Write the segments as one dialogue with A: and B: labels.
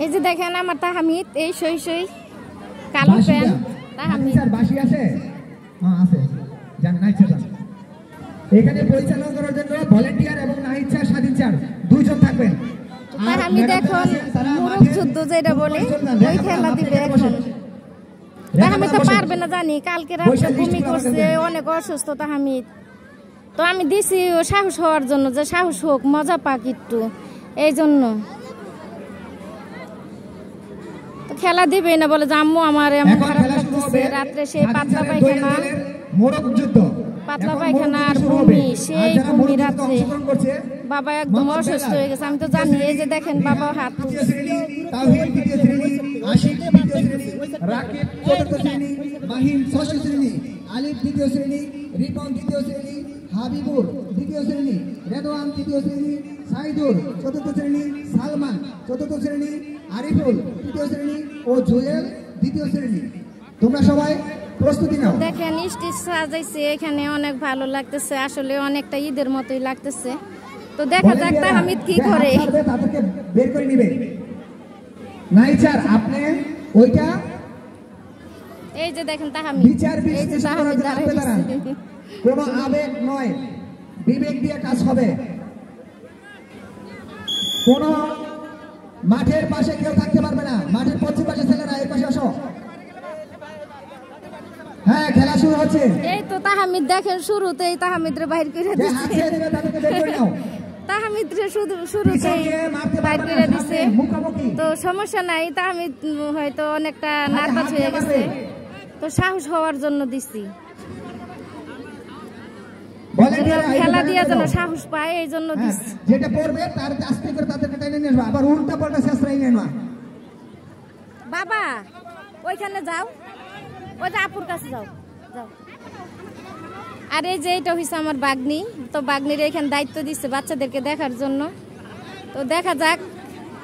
A: এই যে দেখেন আমার তাহমিদ এই সই সই কালো প্যান্ট তাহমিদ
B: স্যার বাসি আছে? হ্যাঁ আছে। জান না ইচ্ছা এখানে পরিচালনা করার জন্য ভলান্টিয়ার এবং না ইচ্ছা স্বাধীন স্যার দুইজন থাকবেন।
A: তাহমিদ এখন মুরুখ যুদ্ধ যেটা বলে ওই খেলা দিবে এখন। তাহমিদ তো পারবে না জানি, কালকে রাতে বমি করছে, অনেক অসুস্থ তাহমিদ। তো আমি দিছি ও সাহস হওয়ার জন্য, যে সাহস হোক, মজা পাক একটু, এই জন্য। তো খেলা দিবে না বলে যে আম্মু আমার এমন খারাপ লাগতেছে, রাত্রে সেই পাতলা পায়খানা, পাতলা পায়খানা আর বমি, সেই বমি রাত্রে। বাবা একদম অসুস্থ হয়ে গেছে, আমি তো জানি। এই যে দেখেন বাবা হাত
B: হাবিবুর দ্বিতীয় শ্রেণী, রেদওয়ান তৃতীয় শ্রেণী, সাইদুর চতুর্থ শ্রেণী, সালমান চতুর্থ শ্রেণী, আরিফুল তৃতীয় শ্রেণী ও জুয়েল দ্বিতীয় শ্রেণী। তোমরা সবাই প্রস্তুতি নাও।
A: দেখেন স্টেজ সাজাইছে, এখানে অনেক ভালো লাগতেছে, আসলে অনেকটা ঈদের মতোই লাগতেছে। তো দেখা যাক তাহমিদ কি করে।
B: তাদেরকে বের করে নিবে। নাইচার আপনি ওইটা
A: এই যে দেখেন তাহমিদ, এই যে তাহমিদ দাঁড়াইছে।
B: কোনো আবেগ নয়, বিবেক দিয়ে কাজ হবে। কোন মাঠের পাশে কেউ থাকতে পারবে না, মাঠের পশ্চিম পাশে ছেলেরা এই পাশে আসো। হ্যাঁ খেলা শুরু হচ্ছে। এই
A: তো তাহমিদ দেখেন শুরুতেই তাহমিদরে বাইর করে দিচ্ছে, তাহমিদরে শুরুতেই বাইর করে দিচ্ছে। তো সমস্যা নাই, তাহমিদ হয়তো অনেকটা নার্ভাস হয়ে গেছে, তো সাহস হওয়ার জন্য দিচ্ছি। খেলা দিয়া যেন সাহস পায়, এই জন্য দিচ্ছি।
B: যেটা পড়বে তার আস্তে করে তাদেরকে টেনে নিয়ে আসবে, আবার উল্টা পাল্টা শেষরাই নেয় না।
A: বাবা ওইখানে যাও, ওই যে আপুর কাছে যাও যাও। আর এই যে এটা হইছে আমার বাগনি, তো বাগনির এখানে দায়িত্ব দিচ্ছে বাচ্চাদেরকে দেখার জন্য। তো দেখা যাক,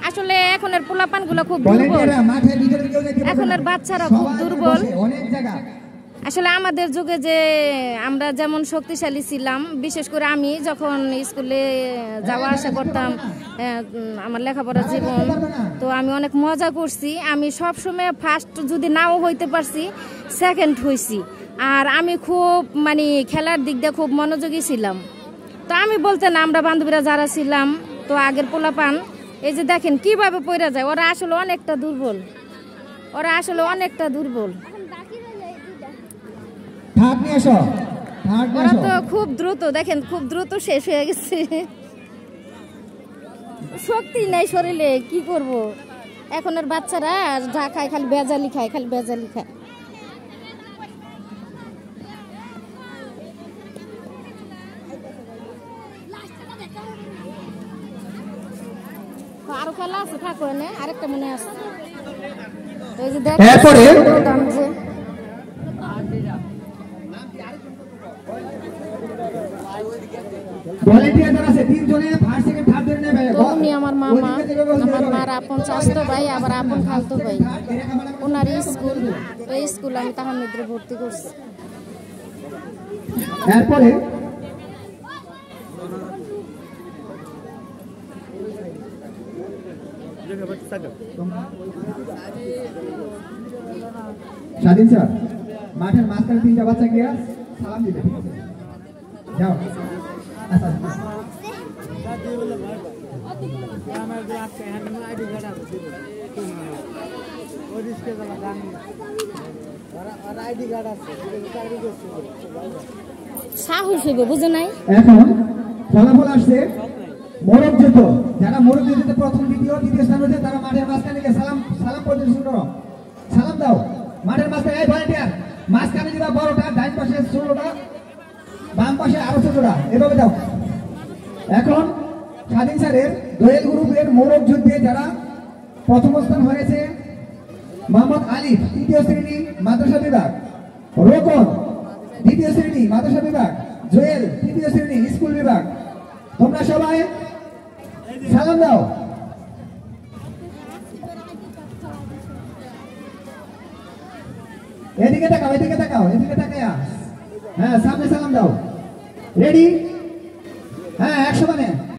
A: আসলে এখনের পোলাপান গুলো খুব দুর্বল, এখনের বাচ্চারা খুব দুর্বল। আসলে আমাদের যুগে যে আমরা যেমন শক্তিশালী ছিলাম, বিশেষ করে আমি যখন স্কুলে যাওয়া আসা করতাম, আমার লেখাপড়ার জীবন, তো আমি অনেক মজা করছি। আমি সবসময় ফার্স্ট যদি নাও হইতে পারছি, সেকেন্ড হইছি। আর আমি খুব মানে খেলার দিক দিয়ে খুব মনোযোগী ছিলাম। তো আমি বলতে না, আমরা বান্ধবীরা যারা ছিলাম, তো আগের পোলাপান, এই যে দেখেন কিভাবে পড়ে যায়। ওরা আসলে অনেকটা দুর্বল, ওরা আসলে অনেকটা দুর্বল। ওরা তো খুব দ্রুত, দেখেন খুব দ্রুত শেষ হয়ে গেছে, শক্তি নাই শরীরে, কি করব। এখনের বাচ্চারা যা খায় খালি বেজালি খায়, খালি বেজালি খায়। আরো খেলা আছে, থাকো না, আরেকটা মনে আছে। এই যে দেখেন আমার মামা, আমার মার আপন চাচতো ভাই, আবার আপন খালতো ভাই, ওনার স্কুল, এই স্কুল আমি তাহমিদরে ভর্তি করছি।
B: এরপরে স্বাধীন স্যার মাঠের মাঝখানে তিনটা বাচ্চা গিয়া সালাম দিবে, যাও।
A: সাহস হইবে, বুঝে নাই।
B: এখন ফলাফল আসছে মোরগ যুদ্ধ। যারা মোরগ যুদ্ধে প্রথম দ্বিতীয় স্থান হয়েছে, তারা মাঠের মাঝখানে গিয়ে সালাম পরিদর্শন করো, সালাম দাও। মাঠের মাঝখানে এই ভলান্টিয়ার মাঝখানে দিবা বড়টা, ডাইন পাশে ছোটটা, বাম পাশে আরো ছোটটা, এভাবে দাও। এখন স্বাধীন স্যারের দোয়েল গ্রুপের মোরগ যুদ্ধে যারা প্রথম স্থান হয়েছে, মোহাম্মদ আলিফ তৃতীয় শ্রেণী মাদ্রাসা বিভাগ, রোকন দ্বিতীয় শ্রেণী মাদ্রাসা বিভাগ, জুয়েল তৃতীয় শ্রেণী স্কুল বিভাগ। তোমরা সবাই সালাম দাও। এদিকে তাকাও, এদিকে তাকাও, এদিকে তাকায়া, হ্যাঁ সামনে সালাম দাও। রেডি? হ্যাঁ 100 মানে